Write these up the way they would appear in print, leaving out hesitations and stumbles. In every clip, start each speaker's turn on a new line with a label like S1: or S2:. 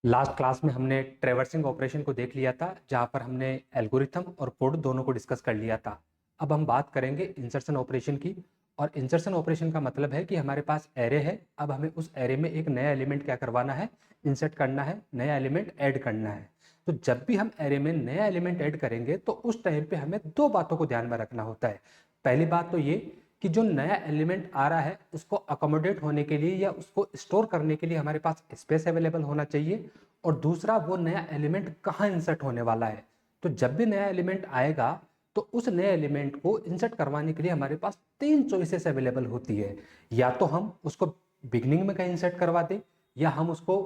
S1: Last class में हमने traversing operation को देख लिया था, जहां पर हमने एल्गोरिथम और कोड दोनों को डिस्कस कर लिया था। अब हम बात करेंगे इंसर्शन ऑपरेशन की। और इंसर्शन ऑपरेशन का मतलब है कि हमारे पास एरे है, अब हमें उस एरे में एक नया एलिमेंट क्या करवाना है, इंसर्ट करना है, नया एलिमेंट ऐड करना है। तो जब भी हम एरे में नया एलिमेंट ऐड करेंगे तो उस टाइम पे हमें दो बातों को ध्यान में रखना होता है। पहली बात तो ये कि जो नया एलिमेंट आ रहा है उसको अकोमोडेट होने के लिए या उसको स्टोर करने के लिए हमारे पास स्पेस अवेलेबल होना चाहिए। और दूसरा, वो नया एलिमेंट कहाँ इंसर्ट होने वाला है। तो जब भी नया एलिमेंट आएगा तो उस नए एलिमेंट को इंसर्ट करवाने के लिए हमारे पास तीन चॉइसेस अवेलेबल होती है। या तो हम उसको बिगनिंग में कहीं इंसर्ट करवा दें, या हम उसको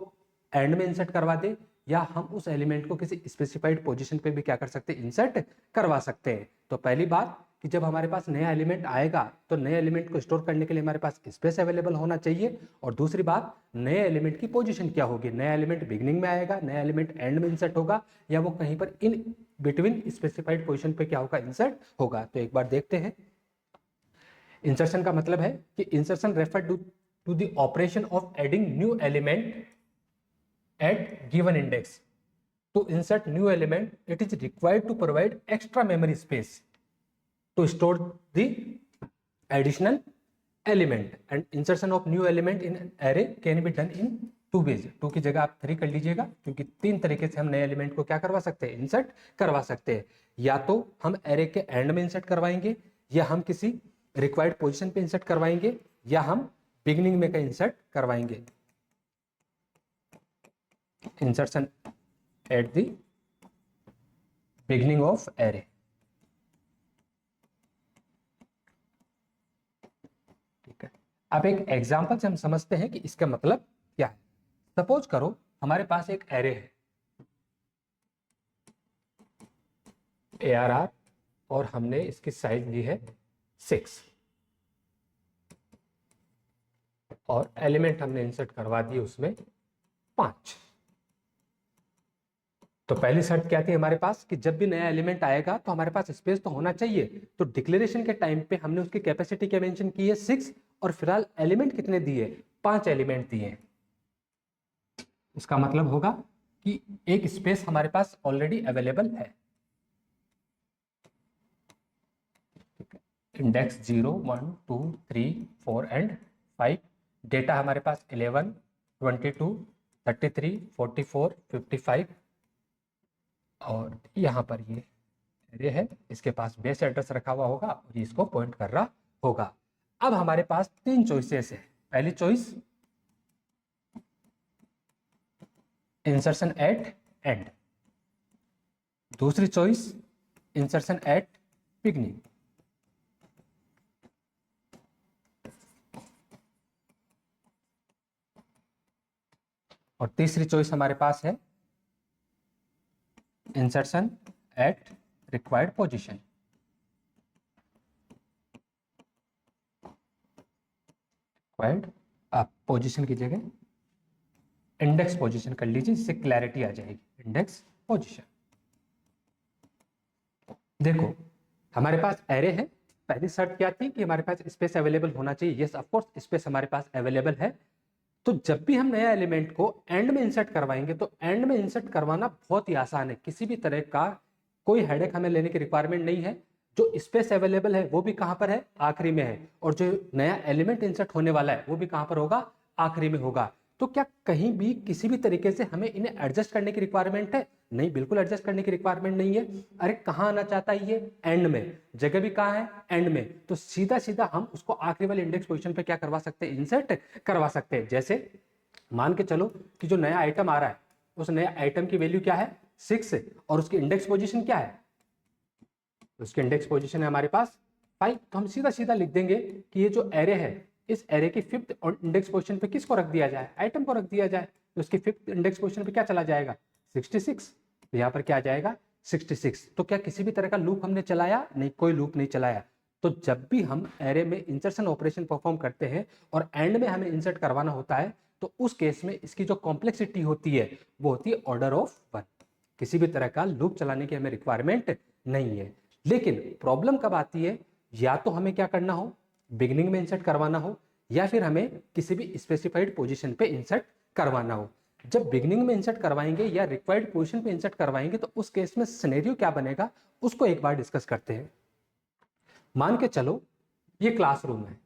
S1: एंड में इंसर्ट करवा दें, या हम उस एलिमेंट को किसी स्पेसिफाइड पोजीशन पे भी क्या कर सकते हैं, इंसर्ट करवा सकते हैं। तो पहली बात कि जब हमारे पास नया एलिमेंट आएगा तो नए एलिमेंट को स्टोर करने के लिए हमारे पास स्पेस अवेलेबल होना चाहिए। और दूसरी बात, नए एलिमेंट की पोजीशन क्या होगी, नया एलिमेंट बिगनिंग में आएगा, नया एलिमेंट एंड में इंसर्ट होगा, या वो कहीं पर इन बिटवीन स्पेसिफाइड पोजीशन पे क्या होगा, इंसर्ट होगा। तो एक बार देखते हैं। इंसर्शन का मतलब है कि insertion refer to the operation of adding new element at given index. To insert new element, it is required to provide extra memory space to store the additional element. And insertion of new element in an array can be done in two ways. Two की जगह आप 3 कर लीजिएगा, क्योंकि तीन तरीके से हम नए एलिमेंट को क्या करवा सकते हैं, इंसर्ट करवा सकते हैं। या तो हम एरे के एंड में इंसर्ट करवाएंगे, या हम किसी रिक्वायर्ड पोजीशन पे इंसर्ट करवाएंगे, या हम बिगिनिंग में का इंसर्ट करवाएंगे। Insertion eight the beginning of array. ठीक है, अब एक एग्जांपल से हम समझते हैं कि इसका मतलब क्या है। सपोज करो हमारे पास एक एरे है ARR, और हमने इसकी साइज ली है 6, और एलिमेंट हमने इंसर्ट करवा दिए उसमें 5। तो पहली शर्त क्या थी हमारे पास कि जब भी नया एलिमेंट आएगा तो हमारे पास स्पेस तो होना चाहिए। तो डिक्लेरेशन के टाइम पे हमने उसकी कैपेसिटी क्या मेंशन की है, 6, और फिलहाल एलिमेंट कितने दिए, 5 एलिमेंट दिए। इसका मतलब होगा कि एक स्पेस हमारे पास ऑलरेडी अवेलेबल है। Index 0, 1, 2, 3, 4 and 5। डेटा हमारे पास 11, 22, 33, 44, 55, और यहां पर ये एरे है, इसके पास बेस एड्रेस रखा हुआ होगा और ये इसको पॉइंट कर रहा होगा। अब हमारे पास तीन चॉइसेस है। पहली चॉइस, इंसर्शन एट एंड। दूसरी चॉइस, इंसर्शन एट बिगनिंग। और तीसरी चॉइस हमारे पास है insertion at required position. Required, आप पोजीशन की जगह इंडेक्स पोजीशन कर लीजिए, जिससे क्लैरिटी आ जाएगी। Index position. देखो हमारे पास एरे है, पहली शर्त क्या थी कि हमारे पास स्पेस अवेलेबल होना चाहिए। यस, ऑफ कोर्स स्पेस हमारे पास अवेलेबल है। तो जब भी हम नया एलिमेंट को एंड में इंसर्ट करवाएंगे तो एंड में इंसर्ट करवाना बहुत ही आसान है, किसी भी तरह का कोई हेडेक हमें लेने की रिक्वायरमेंट नहीं है। जो स्पेस अवेलेबल है वो भी कहां पर है, आखिरी में है, और जो नया एलिमेंट इंसर्ट होने वाला है वो भी कहां पर होगा, आखिरी में होगा। तो क्या कहीं भी किसी भी तरीके से हमें इन्हें एडजस्ट करने की रिक्वायरमेंट है? नहीं, बिल्कुल एडजस्ट करने की रिक्वायरमेंट नहीं है। अरे कहां आना चाहता है ये, एंड में, जगह भी कहां है, एंड में। तो सीधा सीधा हम उसको आखिरी वाले इंडेक्स पोजीशन पे क्या करवा सकते हैं, इंसर्ट करवा सकते हैं। जैसे मान के चलो कि जो नया आइटम आ रहा है उस नया आइटम की वैल्यू क्या है, 6 है, और उसकी इंडेक्स पोजीशन क्या है, उसकी इंडेक्स पोजीशन है हमारे पास 5। तो हम सीधा सीधा लिख देंगे कि ये जो एरे है, इस एरे की 5th इंडेक्स पोजीशन पे किसको रख दिया जाए, आइटम को रख दिया जाए। तो उसकी 5th इंडेक्स पोजीशन पे क्या चला जाएगा, 66। तो यहाँ पर क्या आ जाएगा, 66। तो क्या किसी भी तरह का लूप हमने चलाया? नहीं, कोई लूप नहीं चलाया। तो जब भी हम एरे में इंसर्शन ऑपरेशन परफॉर्म करते हैं और एंड में हमें इंसर्ट करवाना होता है, तो उस केस में इसकी जो कॉम्प्लेक्सिटी होती है वो होती है ऑर्डर ऑफ 1। किसी भी तरह का लूप चलाने की हमें रिक्वायरमेंट नहीं है। लेकिन प्रॉब्लम कब आती है, या तो हमें क्या करना हो, बिगिनिंग में इंसर्ट करवाना हो, या फिर हमें किसी भी स्पेसिफाइड पोजीशन पे इंसर्ट करवाना हो। जब बिगनिंग में इंसर्ट करवाएंगे या रिक्वायर्ड पोजीशन पे इंसर्ट करवाएंगे तो उस केस में सिनेरियो क्या बनेगा उसको एक बार डिस्कस करते हैं। मान के चलो ये क्लासरूम है,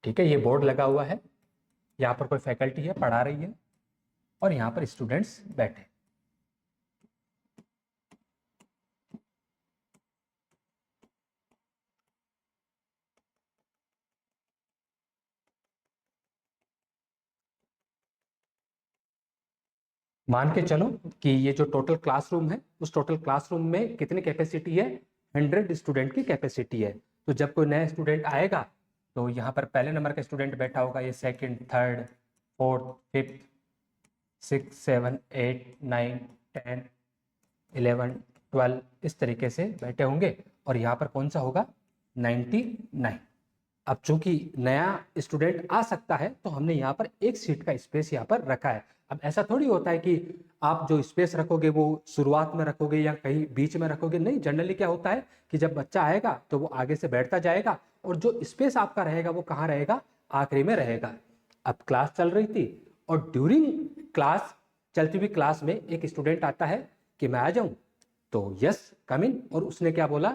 S1: ठीक है, ये बोर्ड लगा हुआ है, यहाँ पर कोई फैकल्टी है पढ़ा रही है और यहाँ पर स्टूडेंट्स बैठे। मान के चलो कि ये जो टोटल क्लासरूम है उस टोटल क्लासरूम में कितनी कैपेसिटी है, 100 स्टूडेंट की कैपेसिटी है। तो जब कोई नया स्टूडेंट आएगा तो यहाँ पर पहले नंबर का स्टूडेंट बैठा होगा, ये सेकंड, थर्ड, फोर्थ, फिफ्थ, 6, 7, 8, 9, 10, 11, 12 इस तरीके से बैठे होंगे और यहाँ पर कौन सा होगा 99। अब चूंकि नया स्टूडेंट आ सकता है तो हमने यहाँ पर एक सीट का स्पेस यहाँ पर रखा है। अब ऐसा थोड़ी होता है कि आप जो स्पेस रखोगे वो शुरुआत में रखोगे या कहीं बीच में रखोगे, नहीं। जनरली क्या होता है कि जब बच्चा आएगा तो वो आगे से बैठता जाएगा और जो स्पेस आपका रहेगा वो कहाँ रहेगा, आखिरी में रहेगा। अब क्लास चल रही थी और ड्यूरिंग क्लास, चलती हुई क्लास में एक स्टूडेंट आता है कि मैं आ जाऊं, तो यस कम इन, और उसने क्या बोला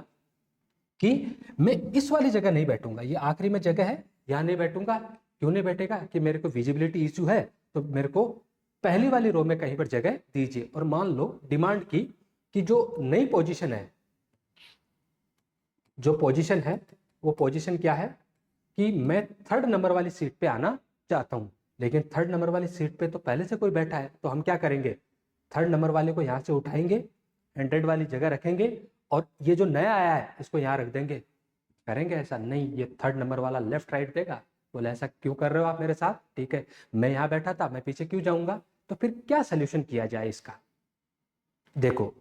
S1: कि मैं इस वाली जगह नहीं बैठूंगा, ये आखिरी में जगह है, यहां नहीं बैठूंगा। क्यों नहीं बैठेगा कि मेरे को विजिबिलिटी इश्यू है, तो मेरे को पहली वाली रो में कहीं पर जगह दीजिए। और मान लो डिमांड की कि जो नई पोजीशन है, जो पोजीशन है वो पोजीशन क्या है कि मैं 3rd नंबर वाली सीट पे आना चाहता हूं, लेकिन 3rd नंबर वाली सीट पे तो पहले से कोई बैठा है। तो हम क्या करेंगे, 3rd नंबर वाले को यहां से उठाएंगे, 100 वाली जगह रखेंगे और ये जो नया आया है इसको यहाँ रख देंगे। करेंगे ऐसा? नहीं, ये 3rd नंबर वाला लेफ्ट राइट देगा, बोले ऐसा क्यों कर रहे हो आप मेरे साथ, ठीक है मैं यहाँ बैठा था, मैं पीछे क्यों जाऊंगा। तो फिर क्या सोल्यूशन किया जाए इसका, देखो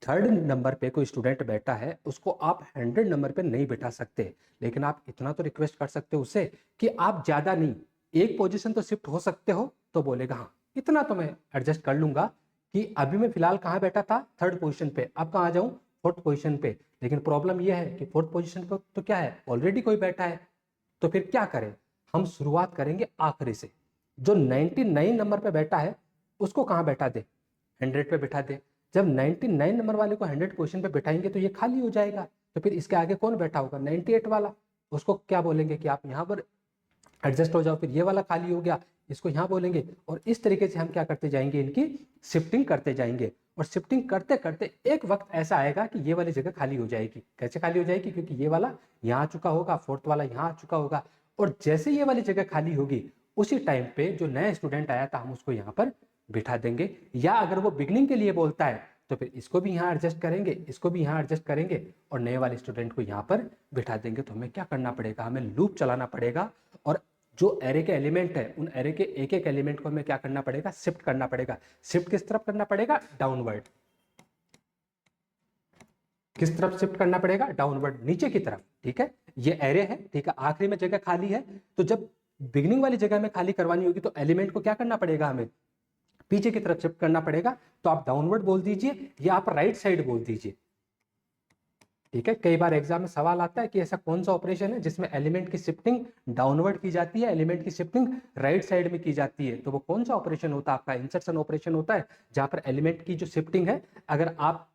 S1: 3rd नंबर पे कोई स्टूडेंट बैठा है, उसको आप 100 नंबर पे नहीं बैठा सकते, लेकिन आप इतना तो रिक्वेस्ट कर सकते हो उससे कि आप ज्यादा नहीं, एक पोजीशन तो शिफ्ट हो सकते हो। तो बोलेगा हाँ इतना तो मैं एडजस्ट कर लूंगा कि अभी मैं फिलहाल कहाँ बैठा था, 3rd पोजीशन पे, अब कहाँ जाऊं 4th पोजीशन पे। लेकिन प्रॉब्लम यह है कि 4th पोजीशन पे तो क्या है, ऑलरेडी कोई बैठा है। तो फिर क्या करें, हम शुरुआत करेंगे आखिरी से। जो 99 नंबर पे बैठा है उसको कहाँ बैठा दे, 100 पे बैठा दे। जब 99 नंबर वाले को 100 पोजीशन पे बैठाएंगे तो ये खाली हो जाएगा। तो फिर इसके आगे कौन बैठा होगा, 98 वाला, उसको क्या बोलेंगे कि आप यहाँ पर एडजस्ट हो जाओ। फिर ये वाला खाली हो गया, इसको यहाँ बोलेंगे, और इस तरीके से हम क्या करते जाएंगे, इनकी शिफ्टिंग करते जाएंगे। और शिफ्टिंग करते करते एक वक्त ऐसा आएगा कि ये वाली जगह खाली हो जाएगी। कैसे खाली हो जाएगी, क्योंकि ये वाला यहाँ आ चुका होगा, 4th वाला यहाँ आ चुका होगा, और जैसे ये वाली जगह खाली होगी उसी टाइम पे जो नया स्टूडेंट आया था हम उसको यहाँ पर बिठा देंगे। या अगर वो बिगनिंग के लिए बोलता है तो फिर इसको भी यहाँ एडजस्ट करेंगे, इसको भी यहाँ एडजस्ट करेंगे और नए वाले स्टूडेंट को यहाँ पर बिठा देंगे। तो हमें क्या करना पड़ेगा, हमें लूप चलाना पड़ेगा और जो एरे के एलिमेंट है उन एरे के एक एक एलिमेंट को हमें क्या करना पड़ेगा, शिफ्ट करना पड़ेगा। शिफ्ट किस तरफ करना पड़ेगा, डाउनवर्ड। किस तरफ शिफ्ट करना पड़ेगा, डाउनवर्ड, नीचे की तरफ। ठीक है, ये एरे है, ठीक है, आखिरी में जगह खाली है, तो जब बिगिनिंग वाली जगह में खाली करवानी होगी तो एलिमेंट को क्या करना पड़ेगा, हमें पीछे की तरफ शिफ्ट करना पड़ेगा। तो आप डाउनवर्ड बोल दीजिए या आप राइट साइड बोल दीजिए। ठीक है, कई बार एग्जाम में सवाल आता है कि ऐसा कौन सा ऑपरेशन है जिसमें एलिमेंट की शिफ्टिंग डाउनवर्ड की जाती है, एलिमेंट की शिफ्टिंग राइट साइड में की जाती है। तो वो कौन सा ऑपरेशन होता है, आपका इंसर्शन ऑपरेशन होता है, जहां पर एलिमेंट की जो शिफ्टिंग है, अगर आप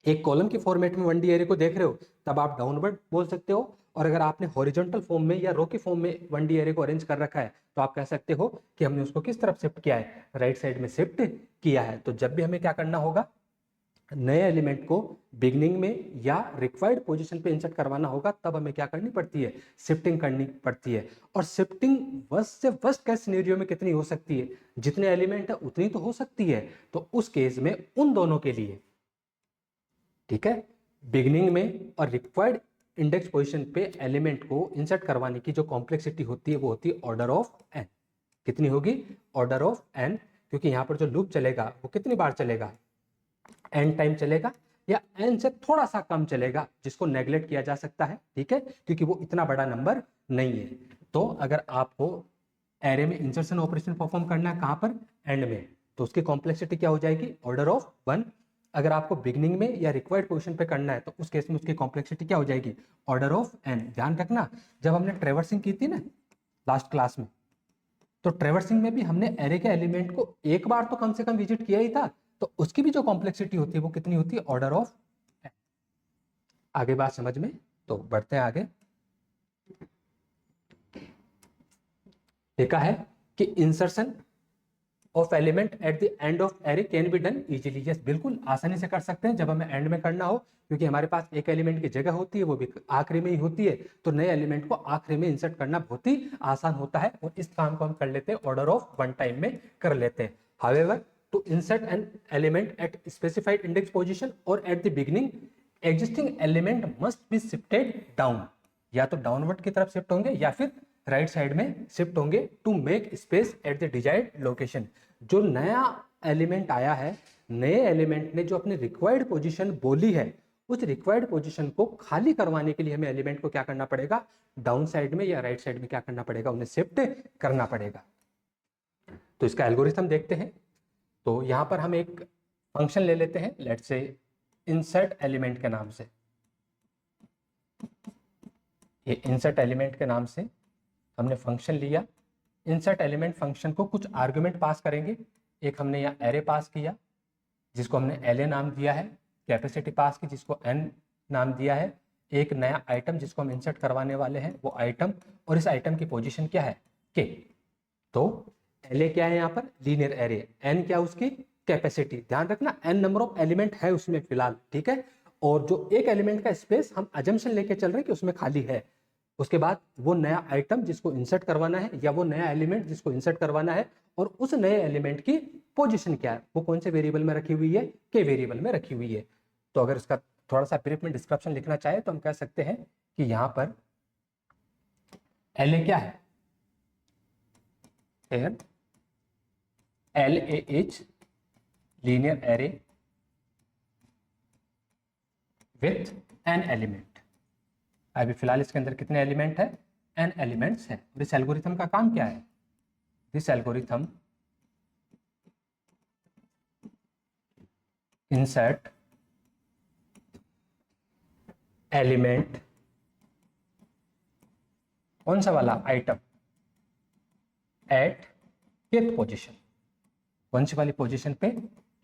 S1: एक कॉलम के फॉर्मेट में 1D एरे को देख रहे हो तब आप डाउनवर्ड बोल सकते हो, और अगर आपने हॉरिजॉन्टल फॉर्म में या रो के फॉर्म में 1D एरे को अरेंज कर रखा है तो आप कह सकते हो कि हमने उसको किस तरफ शिफ्ट किया है, राइट साइड में शिफ्ट किया है। तो जब भी हमें क्या करना होगा, नए एलिमेंट को बिगनिंग में या रिक्वायर्ड पोजीशन पे इंसर्ट करवाना होगा, तब हमें क्या करनी पड़ती है, शिफ्टिंग करनी पड़ती है। और शिफ्टिंग वर्स्ट से वर्स्ट केस सिनेरियो में कितनी हो सकती है, जितने एलिमेंट है उतनी तो हो सकती है। तो उस केस में उन दोनों के लिए, ठीक है, बिगनिंग में और रिक्वायर्ड इंडेक्स पोजीशन पे एलिमेंट को इंसर्ट करवाने की जो कॉम्प्लेक्सिटी होती है वो होती है ऑर्डर ऑफ एन। कितनी होगी, ऑर्डर ऑफ एन, क्योंकि यहां पर जो लूप चलेगा वो कितनी बार चलेगा, एन टाइम चलेगा, या एन से थोड़ा सा कम चलेगा, जिसको नेग्लेक्ट किया जा सकता है। ठीक है, क्योंकि वो इतना बड़ा नंबर नहीं है। तो अगर आपको एरे में इंसर्शन ऑपरेशन परफॉर्म करना है कहां पर, एंड में, तो उसकी कॉम्प्लेक्सिटी क्या हो जाएगी, ऑर्डर ऑफ 1। अगर आपको बिगनिंग में या रिक्वायर्ड पोजीशन पे करना है तो उस केस में उसकी कॉम्प्लेक्सिटी क्या हो जाएगी, ऑर्डर ऑफ एन। ध्यान रखना, जब हमने ट्रेवर्सिंग की थी ना लास्ट क्लास में, तो ट्रेवर्सिंग में भी हमने एरे के एलिमेंट को एक बार तो कम से कम विजिट किया ही था, तो उसकी भी जो कॉम्प्लेक्सिटी होती है वो कितनी होती है, ऑर्डर ऑफ। आगे बात समझ में, तो बढ़ते हैं आगे। देखा है कि insertion of element at the end of array can be done easily. Yes, बिल्कुल आसानी से कर सकते हैं जब हमें एंड में करना हो, क्योंकि हमारे पास एक एलिमेंट की जगह होती है, वो भी आखिरी में ही होती है, तो नए एलिमेंट को आखिरी में इंसर्ट करना बहुत ही आसान होता है, और इस काम को हम कर लेते हैं ऑर्डर ऑफ वन टाइम में कर लेते हैं। However, to insert an element at specified index position और at the beginning, existing element must be shifted down, या तो डाउनवर्ड की तरफ शिफ्ट होंगे या फिर राइट साइड में शिफ्ट होंगे, to make space at the desired location. जो नया एलिमेंट आया है, नए एलिमेंट ने जो अपनी रिक्वायर्ड पोजीशन बोली है, उस रिक्वायर्ड पोजीशन को खाली करवाने के लिए हमें एलिमेंट को क्या करना पड़ेगा, डाउन साइड में या राइट साइड में क्या करना पड़ेगा, उन्हें शिफ्ट करना पड़ेगा। तो इसका एल्गोरिथम देखते हैं। तो यहां पर हम एक फंक्शन ले लेते हैं, लेट्स से इंसर्ट एलिमेंट के नाम से। ये इंसर्ट एलिमेंट के नाम से हमने फंक्शन लिया। इंसर्ट एलिमेंट फंक्शन को कुछ आर्गुमेंट पास करेंगे। एक हमने यहाँ एरे पास किया जिसको हमने एल नाम दिया है, कैपेसिटी पास की जिसको एन नाम दिया है, एक नया आइटम जिसको हम इंसर्ट करवाने वाले हैं वो आइटम, और इस आइटम की पोजीशन क्या है, के। तो एल क्या है यहाँ पर, लीनियर एरे, एन क्या उसकी कैपेसिटी, ध्यान रखना एन नंबर ऑफ एलिमेंट है उसमें फिलहाल, ठीक है, और जो एक एलिमेंट का स्पेस हम अजम्पशन लेके चल रहे हैं कि उसमें खाली है। उसके बाद वो नया आइटम जिसको इंसर्ट करवाना है या वो नया एलिमेंट जिसको इंसर्ट करवाना है, और उस नए एलिमेंट की पोजीशन क्या है, वो कौन से वेरिएबल में रखी हुई है, के वेरिएबल में रखी हुई है। तो अगर इसका थोड़ा सा ब्रीफ में डिस्क्रिप्शन लिखना चाहे तो हम कह सकते हैं कि यहां पर एल क्या है, L is linear array with an element. अभी फिलहाल इसके अंदर कितने एलिमेंट है, एन एलिमेंट्स है। इस एल्गोरिथम का काम क्या है, दिस एल्गोरिथम इंसर्ट एलिमेंट, कौन सा वाला आइटम, एट केथ पोजीशन, कौन सी वाली पोजीशन पे,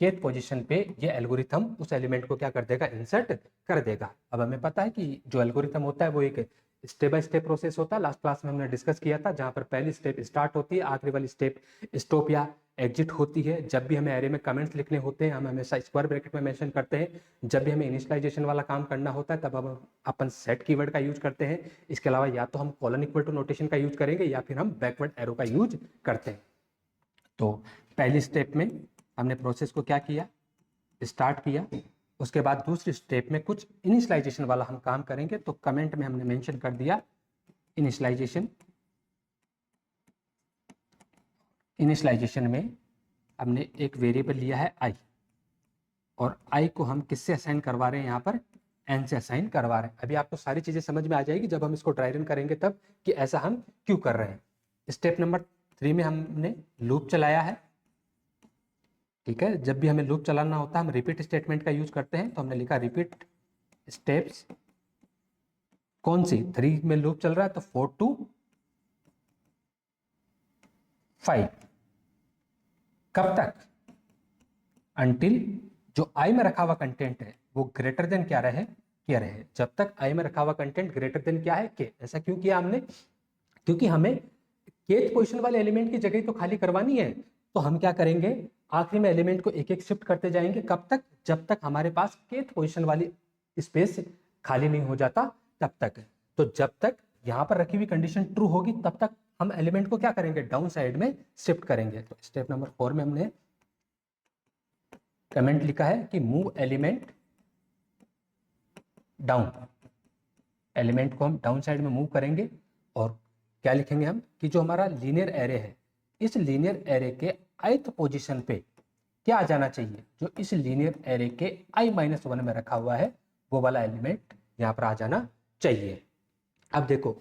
S1: केथ पोजीशन पे ये एल्गोरिथम उस एलिमेंट को क्या कर देगा, इंसर्ट कर देगा। अब हमें पता है कि जो एल्गोरिथम होता है वो एक स्टेप बाय स्टेप प्रोसेस होता है। लास्ट क्लास में हमने डिस्कस किया था, जहां पर पहली स्टेप स्टार्ट होती है, आखिरी वाली स्टेप स्टॉप या एग्जिट होती है। जब भी हमें एरे में कमेंट्स लिखने होते हैं हम हमेशा स्क्वायर ब्रैकेट में मेंशन करते हैं। जब भी हमें इनिशियलाइजेशन वाला काम करना होता है तब हम अपन सेट कीवर्ड का यूज करते हैं। इसके अलावा या तो हम कॉलन इक्वल टू नोटेशन का यूज करेंगे या फिर हम बैकवर्ड एरो का यूज करते हैं। तो पहली स्टेप में हमने प्रोसेस को क्या किया, स्टार्ट किया। उसके बाद दूसरी स्टेप में कुछ इनिशियलाइजेशन वाला हम काम करेंगे। तो कमेंट में हमने मेंशन कर दिया इनिशियलाइजेशन। इनिशियलाइजेशन में हमने एक वेरिएबल लिया है आई, और आई को हम किससे असाइन करवा रहे हैं, यहाँ पर एन से असाइन करवा रहे हैं। अभी आपको सारी चीजें समझ में आ जाएगी जब हम इसको ड्राई रन करेंगे तब, कि ऐसा हम क्यों कर रहे हैं। स्टेप नंबर 3 में हमने लूप चलाया है, ठीक है। जब भी हमें लूप चलाना होता है हम रिपीट स्टेटमेंट का यूज करते हैं। तो हमने लिखा रिपीट स्टेप्स, कौन सी, 3 में लूप चल रहा है तो 4 to 5, कब तक, अंटिल जो आई में रखा हुआ कंटेंट है वो ग्रेटर देन क्या रहे, क्या रहे। जब तक आई में रखा हुआ कंटेंट ग्रेटर देन क्या है, के। ऐसा क्यों किया हमने, क्योंकि हमें केथ पोजीशन वाले एलिमेंट की जगह तो खाली करवानी है। तो हम क्या करेंगे, आखिरी में एलिमेंट को एक एक शिफ्ट करते जाएंगे। कब तक, जब तक हमारे पास केथ पोजीशन वाली स्पेस खाली नहीं हो जाता तब तक। तो जब तक यहाँ पर रखी हुई कंडीशन ट्रू होगी तब तक हम एलिमेंट को क्या करेंगे, डाउन साइड में शिफ्ट करेंगे। तो स्टेप नंबर 4 में हमने कमेंट लिखा है कि मूव एलिमेंट डाउन, एलिमेंट को हम डाउन साइड में मूव करेंगे। और क्या लिखेंगे हम, कि जो हमारा लीनियर एरे है, इस लीनियर एरे के ith पोजीशन पे क्या आ जाना चाहिए, जो इस लीनियर एरे के i-1 में रखा हुआ है वो वाला एलिमेंट यहाँ पर आ जाना चाहिए। अब देखो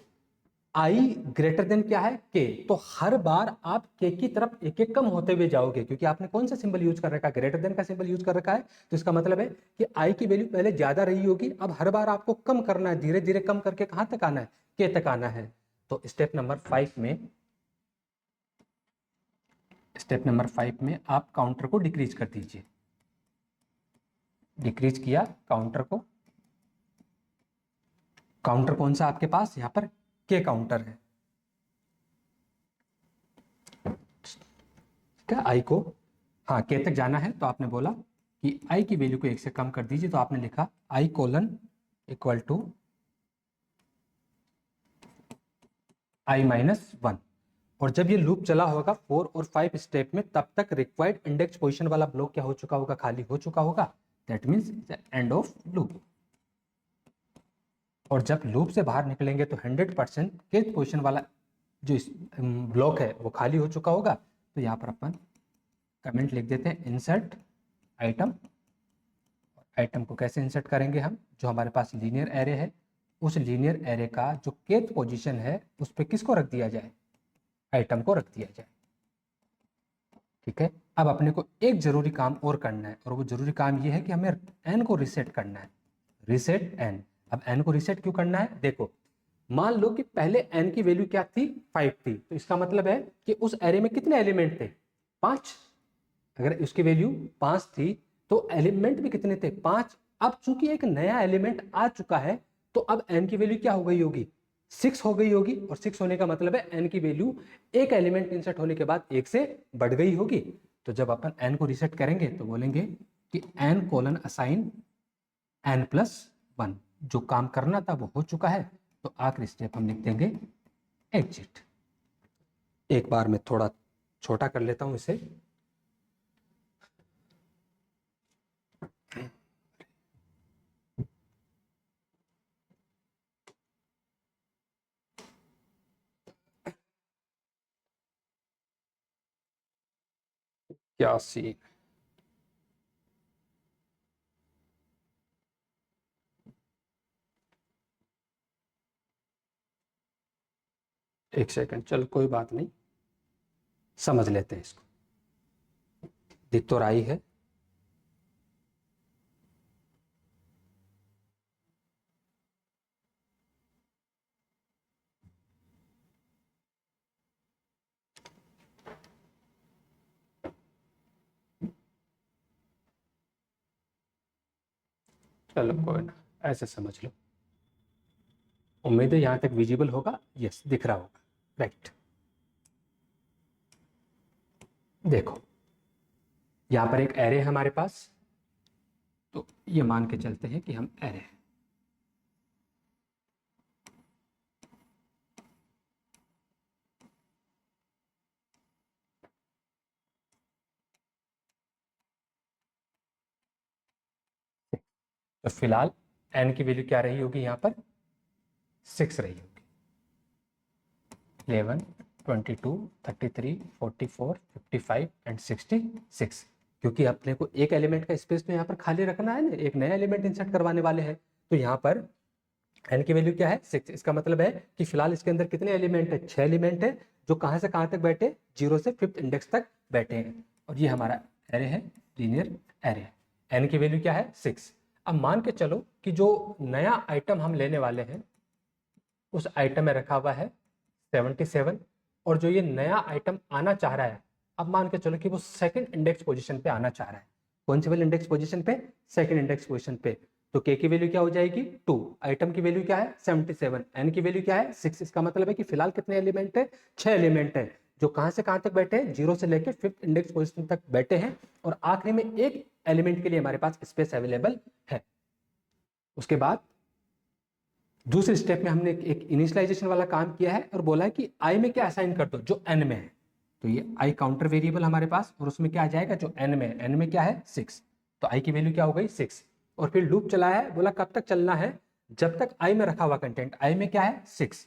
S1: i ग्रेटर देन क्या है, के। तो हर बार आप के की तरफ एक एक कम होते हुए जाओगे, क्योंकि आपने कौन सा सिंबल यूज कर रखा है, ग्रेटर देन का सिंबल यूज कर रखा है। तो इसका मतलब है कि i की वैल्यू पहले ज्यादा रही होगी, अब हर बार आपको कम करना है, धीरे धीरे कम करके कहां तक आना है, के तक आना है। तो स्टेप नंबर 5 में स्टेप नंबर 5 में आप काउंटर को डिक्रीज कर दीजिए। डिक्रीज किया काउंटर को। काउंटर कौन सा आपके पास? यहाँ पर के काउंटर है। क्या आई को, हाँ के तक जाना है, तो आपने बोला कि आई की वैल्यू को 1 से कम कर दीजिए, तो आपने लिखा i colon equal to i minus 1। और जब ये लूप चला होगा 4 और 5 स्टेप में, तब तक रिक्वायर्ड इंडेक्स पोजीशन वाला ब्लॉक क्या हो चुका होगा? खाली हो चुका होगा। That means end of loop. और जब लूप से बाहर निकलेंगे तो 100% kth पोजीशन वाला जो ब्लॉक है वो खाली हो चुका होगा। तो यहाँ पर अपन कमेंट लिख देते हैं इंसर्ट आइटम। आइटम को कैसे इंसर्ट करेंगे हम? जो हमारे पास लीनियर एरे है, उस लीनियर एरे का जो kth पोजीशन है उस पर किसको रख दिया जाए? आइटम को रख दिया जाए। ठीक है। अब अपने को एक जरूरी काम और करना है, और वो जरूरी काम ये है कि हमें एन को रिसेट करना है। Reset n. अब एन को रिसेट क्यों करना है? देखो, मान लो कि पहले एन की वैल्यू क्या थी? 5 थी। तो इसका मतलब है कि उस एरे में कितने एलिमेंट थे? 5। अगर उसकी वैल्यू 5 थी तो एलिमेंट भी कितने थे? 5। अब चूंकि एक नया एलिमेंट आ चुका है, तो अब एन की वैल्यू क्या हो गई होगी? 6 हो गई होगी। और 6 होने का मतलब है एन की वैल्यू एक एलिमेंट इंसर्ट होने के बाद 1 से बढ़ गई होगी। तो जब अपन एन को रिसेट करेंगे तो बोलेंगे कि n colon assign n plus 1। जो काम करना था वो हो चुका है। तो आखिरी स्टेप हम लिख देंगे एग्जिट। एक बार मैं थोड़ा छोटा कर लेता हूं इसे। क्या सीन। एक सेकंड, चल कोई बात नहीं, समझ लेते हैं इसको। दिख तो रही है। चलो कोई ना, ऐसे समझ लो। उम्मीद है यहां तक विजिबल होगा। यस, दिख रहा होगा। राइट। देखो, यहां पर एक एरे है हमारे पास। तो ये मान के चलते हैं कि हम एरे हैं। तो फिलहाल एन की वैल्यू क्या रही होगी? यहां पर 6 रही होगी। 11, 22, 33, 44, 55 एंड 66। क्योंकि अपने को एक एलिमेंट का स्पेस तो यहाँ पर खाली रखना है ना, एक नया एलिमेंट इंसर्ट करवाने वाले हैं। तो यहाँ पर एन की वैल्यू क्या है? 6। इसका मतलब है कि फिलहाल इसके अंदर कितने एलिमेंट है? 6 एलिमेंट है, जो कहां से कहां तक बैठे? 0 से 5th इंडेक्स तक बैठे हैं। और ये हमारा एरे है, लीनियर एरे। एन की वैल्यू क्या है? 6। अब मान के चलो कि जो नया आइटम हम लेने वाले हैं उस आइटम में रखा हुआ है 77, और जो ये नया आइटम आना चाह रहा है, अब मान के चलो कि वो सेकंड इंडेक्स पोजीशन पे आना चाह रहा है। कौन सी वाली इंडेक्स पोजीशन पे? सेकंड इंडेक्स पोजीशन पे। तो के की वैल्यू क्या हो जाएगी? 2। आइटम की वैल्यू क्या है? 77। एन की वैल्यू क्या है? 6। इसका मतलब है कि फिलहाल कितने एलिमेंट है? 6 एलिमेंट है, जो कहां से कहां तक बैठे हैं? 0 से लेकर 5th इंडेक्स पोजीशन तक बैठे हैं। और आखिरी में एक एलिमेंट के लिए हमारे पास स्पेस अवेलेबल है। उसके बाद दूसरे स्टेप में हमने एक इनिशियलाइजेशन वाला काम किया है और बोला है कि आई में क्या असाइन कर दो जो एन में है। तो ये आई काउंटर वेरिएबल हमारे पास, और उसमें क्या आ जाएगा? जो एन में है। एन में क्या है? 6। तो आई की वैल्यू क्या हो गई? 6। और फिर लूप चला है, बोला कब तक चलना है? जब तक आई में रखा हुआ कंटेंट, आई में क्या है? 6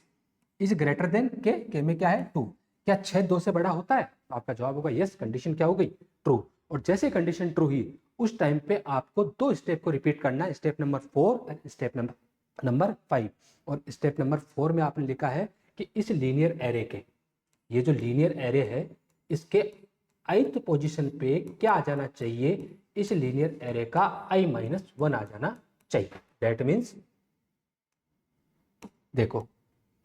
S1: इज ग्रेटर देन के में क्या है? 2। क्या 6 2 से बड़ा होता है? तो आपका जवाब होगा यस। कंडीशन क्या हो गई? ट्रू। और जैसे कंडीशन ट्रू हुई, उस टाइम पे आपको 2 स्टेप को रिपीट करना है, स्टेप नंबर 4 और स्टेप नंबर 5। और स्टेप नंबर 4 में आपने लिखा है कि इस लीनियर एरे के, ये जो लीनियर एरे है, इसके ith पोजीशन पे क्या आ जाना चाहिए? इस लीनियर एरे का i-1 आ जाना चाहिए। दैट मीन्स देखो,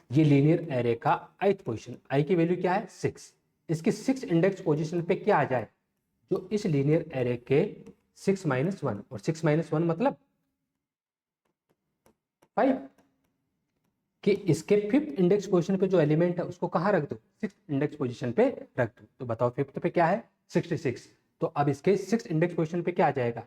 S1: ये लीनियर एरे का ith पोजीशन, आई की वैल्यू क्या है? 6। इसकी 6 इंडेक्स पोजीशन पे क्या आ जाए, जो इस लीनियर एरे के 6 - 1, और 6 - 1 मतलब 5, कि इसके 5th इंडेक्स पोजीशन पे जो एलिमेंट है उसको कहाँ रख दो, 6th इंडेक्स पोजीशन पे रख दो। तो बताओ 5th पे क्या है, 66। तो अब इसके 6th इंडेक्स पोजीशन पे क्या आ जाएगा,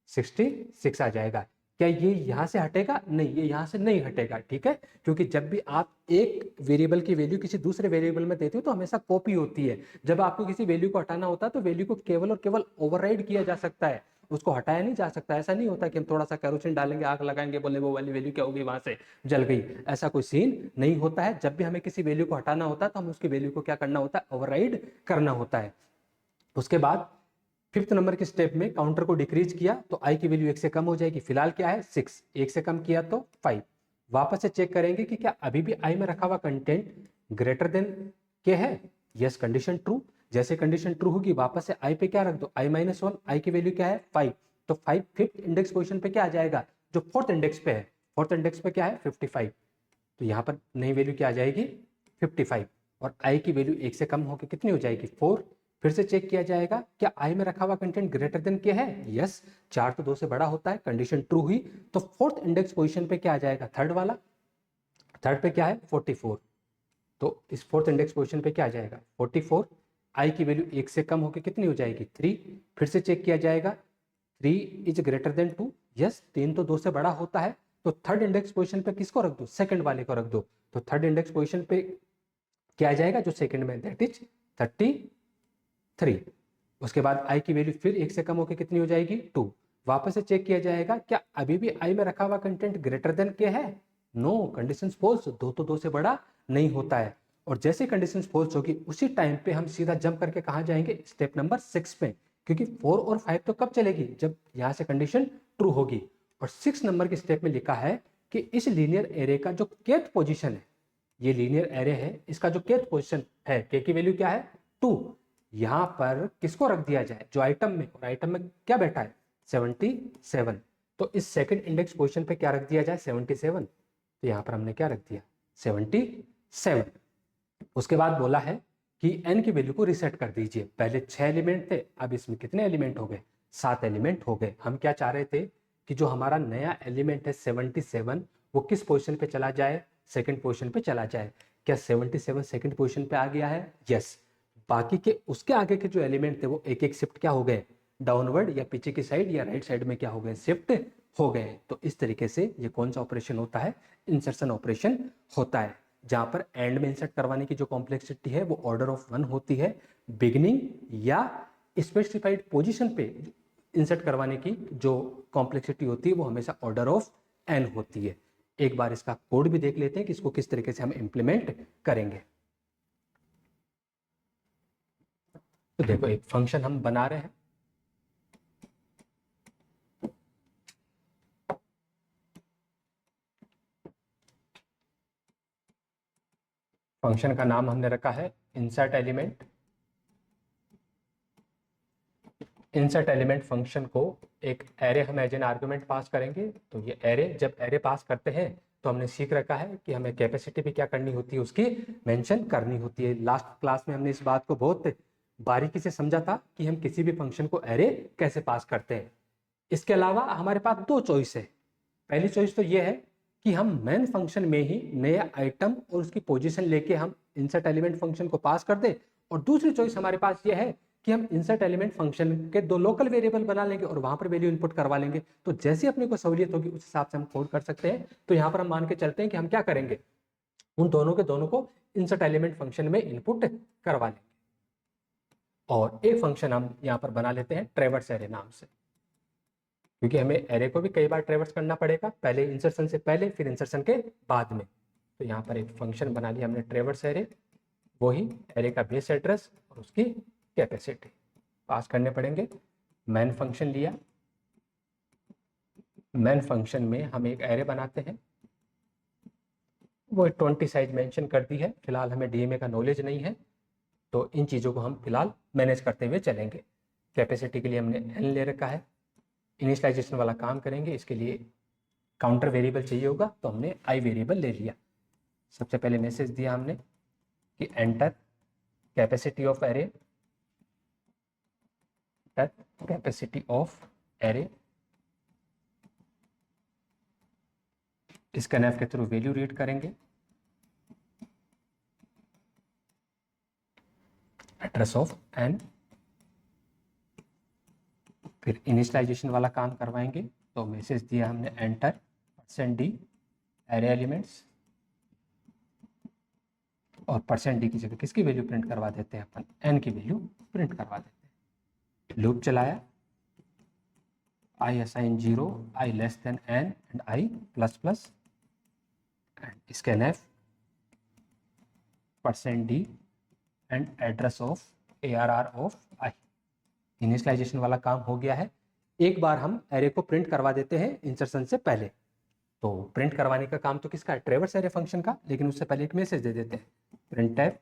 S1: 66 आ जाएगा। क्या ये यहां से हटेगा, नहीं, ये यहां से नहीं हटेगा, ठीक है, क्योंकि जब भी आप एक वेरिएबल की वैल्यू किसी दूसरे वेरिएबल में देते हो तो हमेशा कॉपी होती है। जब आपको किसी वैल्यू को हटाना होता है तो वैल्यू को केवल और केवल ओवरराइड किया जा सकता है, उसको हटाया नहीं जा सकता। ऐसा नहीं होता कि हम थोड़ा सा कैरोसिन डालेंगे, आग लगाएंगे, बोले वो वाली वैल्यू क्या होगी, वहां से जल गई, ऐसा कोई सीन नहीं होता है। जब भी हमें किसी वैल्यू को हटाना होता है तो हम उसकी वैल्यू को क्या करना होता है, ओवरराइड करना होता है। उसके बाद 5th नंबर के स्टेप में काउंटर को डिक्रीज किया तो आई की वैल्यू 1 से कम हो जाएगी। फिलहाल क्या है, 6, 1 से कम किया तो 5। वापस से चेक करेंगे कि क्या अभी भी आई में रखा हुआ कंटेंट ग्रेटर देन के है, यस, कंडीशन ट्रू। जैसे कंडीशन ट्रू होगी वापस से आई पे क्या रख दो, i - 1, आई की वैल्यू क्या है 5, तो 5 5th इंडेक्स पोजीशन पे क्या आ जाएगा, जो 4th इंडेक्स पे है, 4th इंडेक्स पे क्या है 55, तो यहाँ पर नई वैल्यू क्या आ जाएगी 55, और आई की वैल्यू 1 से कम होकर कितनी हो जाएगी 4। फिर से चेक किया जाएगा क्या आई में रखा हुआ कंटेंट ग्रेटर देन के है, यस, 4 तो 2 से बड़ा होता है, कंडीशन ट्रू हुई, तो 4th इंडेक्स पोजीशन पे क्या आ जाएगा, थर्ड वाला, थर्ड पे क्या है 44, तो इस 4th इंडेक्स पोजीशन पे क्या आ जाएगा 44। आई की वैल्यू 1 से कम होकर कितनी हो जाएगी 3। फिर से चेक किया जाएगा 3 इज ग्रेटर देन 2, यस, 3 तो 2 से बड़ा होता है, तो थर्ड इंडेक्स पोजीशन पे किसको रख दो, सेकंड वाले को रख दो, तो थर्ड इंडेक्स पोजीशन पे क्या आ जाएगा जो सेकंड में, दैट इज 33। उसके बाद आई की वैल्यू फिर 1 से कम होकर कितनी हो जाएगी 2। वापस से चेक किया जाएगा क्या अभी भी आई में रखा हुआ कंटेंट ग्रेटर देन के है, नो, कंडीशन फॉल्स, 2 तो 2 से बड़ा नहीं होता है। और जैसे कंडीशन फॉल्स होगी उसी टाइम पे हम सीधा जंप करके कहाँ जाएंगे, स्टेप नंबर 6 पे, क्योंकि 4 और 5 तो कब चलेगी, जब यहाँ से कंडीशन ट्रू होगी। और 6 नंबर के स्टेप में लिखा है कि इस लीनियर एरे का जो kth पोजीशन है, ये लीनियर एरे है, इसका जो kth पोजीशन है, k की वैल्यू क्या है 2, यहां पर किसको रख दिया जाए, जो आइटम में, और आइटम में क्या बैठा है 77, तो इस सेकंड इंडेक्स पोजीशन पे क्या रख दिया जाए 77, तो यहां पर हमने क्या रख दिया 77। उसके बाद बोला है कि n की वैल्यू को रिसेट कर दीजिए, पहले 6 एलिमेंट थे, अब इसमें कितने एलिमेंट हो गए 7 एलिमेंट हो गए। हम क्या चाह रहे थे कि जो हमारा नया एलिमेंट है 77 वो किस पोजीशन पे चला जाए, सेकंड पोजीशन पे चला जाए। क्या 77 सेकंड पोजीशन पे आ गया है, यस। बाकी के उसके आगे के जो एलिमेंट थे वो एक एक शिफ्ट क्या हो गए, डाउनवर्ड या पीछे की साइड या राइट साइड में क्या हो गए, शिफ्ट हो गए। तो इस तरीके से ये कौन सा ऑपरेशन होता है, इंसर्शन ऑपरेशन होता है, जहां पर एंड में इंसर्ट करवाने की जो कॉम्प्लेक्सिटी है वो ऑर्डर ऑफ 1 होती है, बिगिनिंग या स्पेसिफाइड पोजीशन पे इंसर्ट करवाने की जो कॉम्प्लेक्सिटी होती है वो हमेशा ऑर्डर ऑफ n होती है। एक बार इसका कोड भी देख लेते हैं कि इसको किस तरीके से हम इंप्लीमेंट करेंगे। तो देखो एक फंक्शन हम बना रहे हैं, फंक्शन का नाम हमने रखा है insert element. Insert element function को एक एरे हम एज एन आर्गुमेंट पास करेंगे। तो ये एरे, जब एरे पास करते हैं तो हमने सीख रखा है कि हमें कैपेसिटी भी क्या करनी होती है, उसकी मेंशन करनी होती है। लास्ट क्लास में हमने इस बात को बहुत बारीकी से समझा था कि हम किसी भी फंक्शन को एरे कैसे पास करते हैं। इसके अलावा हमारे पास 2 चॉइस है। पहली चॉइस तो ये है कि हम मेन फंक्शन में ही नया आइटम और उसकी पोजीशन लेके हम इंसर्ट एलिमेंट फंक्शन को पास कर दे, और दूसरी चॉइस हमारे पास ये है कि हम इंसर्ट एलिमेंट फंक्शन के 2 लोकल वेरिएबल बना लेंगे और वहां पर वैल्यू इनपुट करवा लेंगे। तो जैसे अपने को सहूलियत होगी उस हिसाब से हम कोड कर सकते हैं। तो यहाँ पर हम मान के चलते हैं कि हम क्या करेंगे, उन दोनों के दोनों को इंसर्ट एलिमेंट फंक्शन में इनपुट करवा लेंगे। और एक फंक्शन हम यहाँ पर बना लेते हैं ट्रैवर्स एरे नाम से, क्योंकि हमें एरे को भी कई बार ट्रैवर्स करना पड़ेगा, पहले इंसर्शन से पहले फिर इंसर्शन के बाद में। तो यहाँ पर एक फंक्शन बना लिया हमने ट्रैवर्स एरे, वही एरे का बेस एड्रेस और उसकी कैपेसिटी पास करने पड़ेंगे। मैन फंक्शन लिया, मैन फंक्शन में हम एक एरे बनाते हैं, वो 20 साइज मेंशन कर दी है। फिलहाल हमें डीएमए का नॉलेज नहीं है तो इन चीज़ों को हम फिलहाल मैनेज करते हुए चलेंगे। कैपेसिटी के लिए हमने एन ले रखा है, इनिशियलाइजेशन वाला काम करेंगे, इसके लिए काउंटर वेरिएबल चाहिए होगा तो हमने आई वेरिएबल ले लिया। सबसे पहले मैसेज दिया हमने कि enter capacity of array, capacity of array, scanf के थ्रू वैल्यू रीड करेंगे, एड्रेस ऑफ एन, फिर इनिशियलाइजेशन वाला काम करवाएंगे। तो मैसेज दिया हमने एंटर %d एरे एलिमेंट्स, और %d की जगह किसकी वैल्यू प्रिंट करवा देते हैं अपन, n की वैल्यू प्रिंट करवा देते हैं। लूप चलाया, i assign 0, i less than n and i plus plus, and scanf %d and address of arr of i। Initialization वाला काम हो गया है। एक बार हम एरे को प्रिंट करवा देते हैं इंसर्शन से पहले। तो प्रिंट करवाने का काम तो किसका है, ट्रेवर्स एरे फंक्शन का, लेकिन उससे पहले एक मैसेज दे देते हैं, प्रिंटफ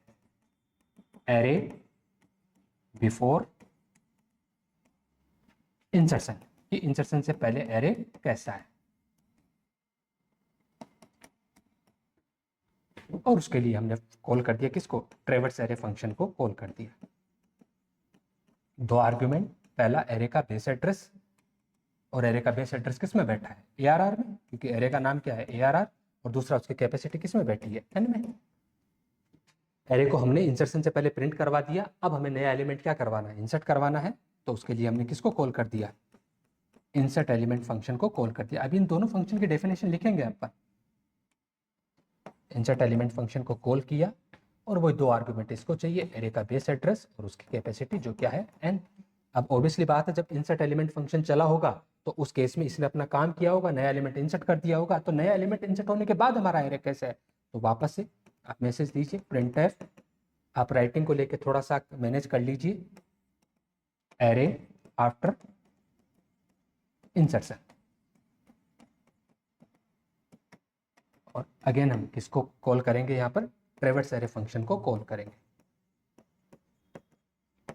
S1: एरे बिफोर इंसर्शन, कि इंसर्शन से पहले एरे कैसा है। और उसके लिए हमने कॉल कर दिया किसको, ट्रेवर्स एरे फंक्शन को कॉल कर दिया। दो आर्ग्यूमेंट, पहला एरे का बेस एड्रेस, और एरे का बेस एड्रेस किस में बैठा है, ARR में, क्योंकि एरे का नाम क्या है ARR, और दूसरा उसकी कैपेसिटी किस में बैठी है, n में। एरे को हमने इंसर्शन से पहले प्रिंट करवा दिया। अब हमें नया एलिमेंट क्या करवाना है, इंसर्ट करवाना है। तो उसके लिए हमने किसको कॉल कर दिया, इंसर्ट एलिमेंट फंक्शन को कॉल कर दिया। अभी इन दोनों फंक्शन की डेफिनेशन लिखेंगे अपन। इंसर्ट एलिमेंट फंक्शन को कॉल किया, और वो दो आर्गुमेंट इसको चाहिए, एरे का बेस एड्रेस और उसकी कैपेसिटी जो क्या है n। अब ऑब्वियसली बात है, जब इंसर्ट एलिमेंट फंक्शन चला होगा तो उस केस में इसने अपना काम किया होगा, नया एलिमेंट इंसर्ट कर दिया होगा। तो नया एलिमेंट इंसर्ट होने के बाद हमारा एरे कैसे है, तो वापस से आप मैसेज दीजिए प्रिंटफ, आप राइटिंग को लेके थोड़ा सा मैनेज कर लीजिए, एरे आफ्टर इंसर्शन। और अगेन हम किसको कॉल करेंगे, यहाँ पर ट्रेवर्स एरे फंक्शन को कॉल करेंगे।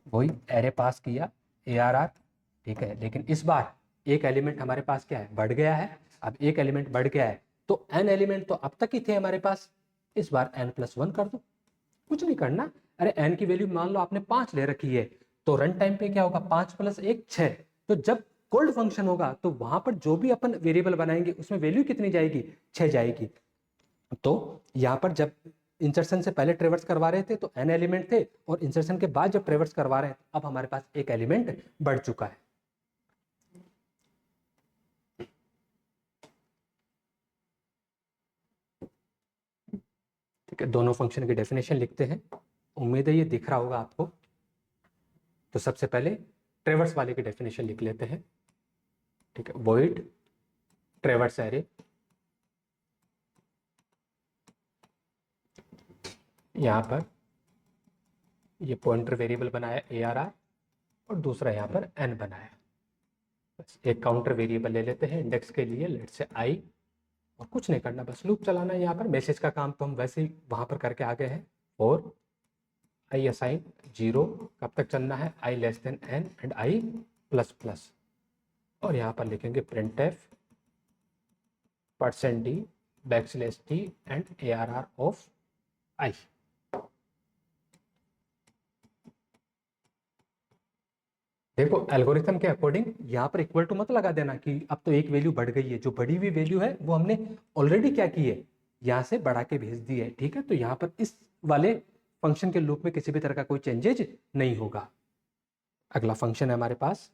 S1: वही एरे पास किया ARR, ठीक है, लेकिन इस बार एक एलिमेंट हमारे पास क्या है, बढ़ गया है। अब एक एलिमेंट बढ़ गया है तो n एलिमेंट तो अब तक ही थे हमारे पास, इस बार n+1 कर दो। कुछ नहीं करना, अरे n की वैल्यू मान लो आपने 5 ले रखी है, तो रन टाइम पे क्या होगा, 5 + 1 6। तो जब कोल्ड फंक्शन होगा तो वहां पर जो भी अपन वेरिएबल बनाएंगे उसमें वैल्यू कितनी जाएगी, 6 जाएगी। तो यहाँ पर जब इंसर्शन से पहले ट्रेवर्स करवा रहे थे तो n एलिमेंट थे, और इंसर्शन के बाद जब ट्रेवर्स करवा रहे हैं अब हमारे पास एक एलिमेंट बढ़ चुका है। ठीक है, दोनों फंक्शन की डेफिनेशन लिखते हैं। उम्मीद है ये दिख रहा होगा आपको। तो सबसे पहले ट्रेवर्स वाले की डेफिनेशन लिख लेते हैं। ठीक है, वॉइड ट्रेवर्स एरे, यहाँ पर ये पॉइंटर वेरिएबल बनाया ARR, और दूसरा यहाँ पर n बनाया। बस एक काउंटर वेरिएबल ले लेते हैं इंडेक्स के लिए, लेट से i, और कुछ नहीं करना, बस लूप चलाना है। यहाँ पर मैसेज का काम तो हम वैसे ही वहाँ पर करके आ गए हैं। और i assign 0 कब तक चलना है, i less than n and i plus plus, और यहाँ पर लिखेंगे printf %d \t and ARR of i। देखो एल्गोरिथम के अकॉर्डिंग यहाँ पर इक्वल टू मत लगा देना कि अब तो एक वैल्यू बढ़ गई है। जो बढ़ी हुई वैल्यू है वो हमने ऑलरेडी क्या की है, यहाँ से बढ़ा के भेज दी है। ठीक है, तो यहाँ पर इस वाले फंक्शन के लूप में किसी भी तरह का कोई चेंजेज नहीं होगा। अगला फंक्शन है हमारे पास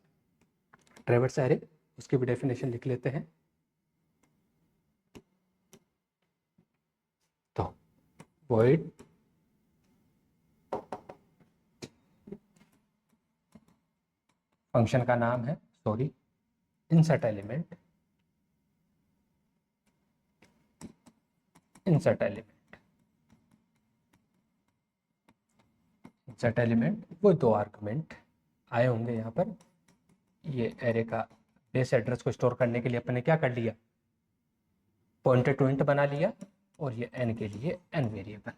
S1: ट्रेवर्स एरे, उसकी भी डेफिनेशन लिख लेते हैं। तो वॉइड फंक्शन का नाम है, sorry, insert element, insert element, insert element. वो दो आर्गुमेंट आए होंगे यहाँ पर। ये एरे का बेस एड्रेस को स्टोर करने के लिए अपने क्या कर लिया, पॉइंटर टू इंट बना लिया, और ये n के लिए n वेरिएबल।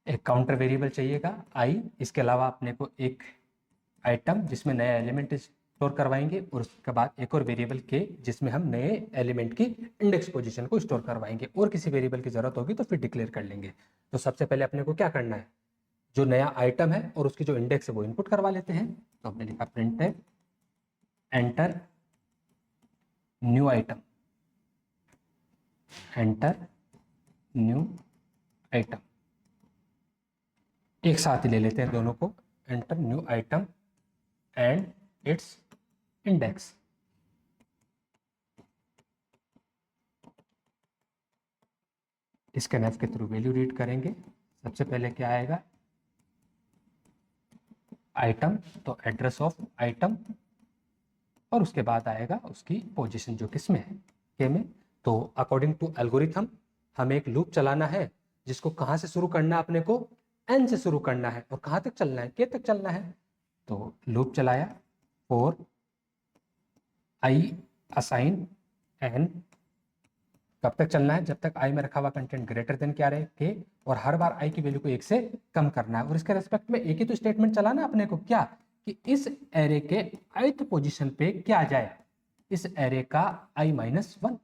S1: एक काउंटर वेरिएबल चाहिएगा i, इसके अलावा अपने को एक आइटम जिसमें नया एलिमेंट स्टोर करवाएंगे और उसके बाद एक और वेरिएबल के जिसमें हम नए एलिमेंट की इंडेक्स पोजीशन को स्टोर करवाएंगे और किसी वेरिएबल की जरूरत होगी तो फिर डिक्लेयर कर लेंगे। तो सबसे पहले अपने को क्या करना है, जो नया आइटम है और उसकी जो इंडेक्स है वो इनपुट करवा लेते हैं। तो हमने लिखा प्रिंट है enter new item, enter new item, एक साथ ही ले लेते हैं दोनों को, enter new item and it's index. Scanf के थ्रू वैल्यू रीड करेंगे। सबसे पहले क्या आएगा, आइटम, तो एड्रेस ऑफ आइटम, और उसके बाद आएगा उसकी पोजीशन जो किस में है, के में। तो अकॉर्डिंग टू एल्गोरिथम हमें एक लूप चलाना है जिसको कहाँ से शुरू करना है, अपने को एन से शुरू करना है, और कहाँ तक चलना है, के तक चलना है। तो लूप चलाया फॉर आई असाइन एन, कब तक चलना है, जब तक आई में रखा हुआ कंटेंट ग्रेटर देन क्या रहे, के, और हर बार आई की वैल्यू को एक से कम करना है। और इसके रेस्पेक्ट में एक ही तो स्टेटमेंट चलाना अपने को, क्या कि इस एरे के ith पोजीशन पे क्या जाए, इस एरे का i-1।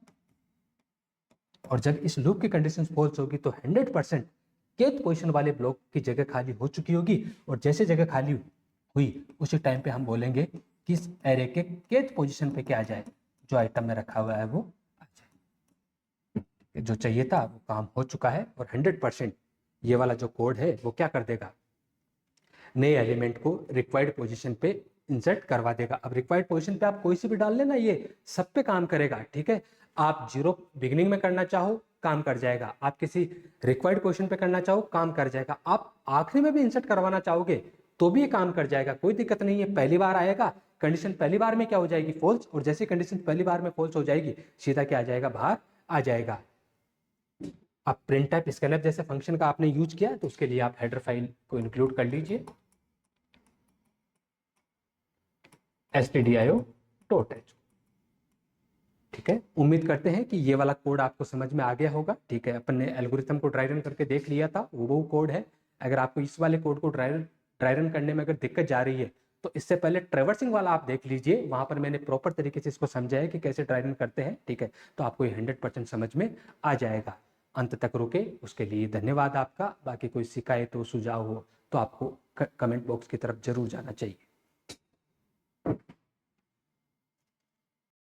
S1: और जब इस लूप की कंडीशन फॉल्स होगी तो 100% kth पोजीशन वाले ब्लॉक की जगह खाली हो चुकी होगी, और जैसे जगह खाली हुई उसी टाइम पे हम बोलेंगे कि इस एरे के kth पोजीशन पे क्या जाए, जो आइटम में रखा हुआ है वो आ जाए। जो चाहिए था वो काम हो चुका है, और 100% ये वाला जो कोड है वो क्या कर देगा, नए एलिमेंट को रिक्वायर्ड पोजीशन पे इंसर्ट करवा देगा। अब रिक्वायर्ड पोजीशन पे आप कोई सी भी डाल लेना, ये सब पे काम करेगा, ठीक है। आप 0 बिगिनिंग में करना चाहो काम कर जाएगा, आप किसी रिक्वायर्ड पोजीशन पे करना चाहो काम कर जाएगा, आप आखिरी में भी इंसर्ट करवाना चाहोगे तो भी ये काम कर जाएगा, कोई दिक्कत नहीं है। पहली बार आएगा, कंडीशन पहली बार में क्या हो जाएगी, फॉल्स, और जैसे कंडीशन पहली बार में फॉल्स हो जाएगी सीधा क्या आ जाएगा, बाहर आ जाएगा। अब प्रिंट टाइप स्कैनफ जैसे फंक्शन का आपने यूज किया तो उसके लिए आप हेडर फाइल को इंक्लूड कर लीजिए, stdio.h। ठीक है, उम्मीद करते हैं कि ये वाला कोड आपको समझ में आ गया होगा। ठीक है, अपन ने एल्गोरिथम को ड्राई रन करके देख लिया था, वो कोड है। अगर आपको इस वाले कोड को ड्राई रन करने में अगर दिक्कत जा रही है तो इससे पहले ट्रेवर्सिंग वाला आप देख लीजिए, वहां पर मैंने प्रॉपर तरीके से इसको समझाया कि कैसे ड्राई रन करते हैं। ठीक है, तो आपको ये 100% समझ में आ जाएगा। अंत तक रुके उसके लिए धन्यवाद आपका। बाकी कोई शिकायत हो, सुझाव हो तो आपको कमेंट बॉक्स की तरफ जरूर जाना चाहिए।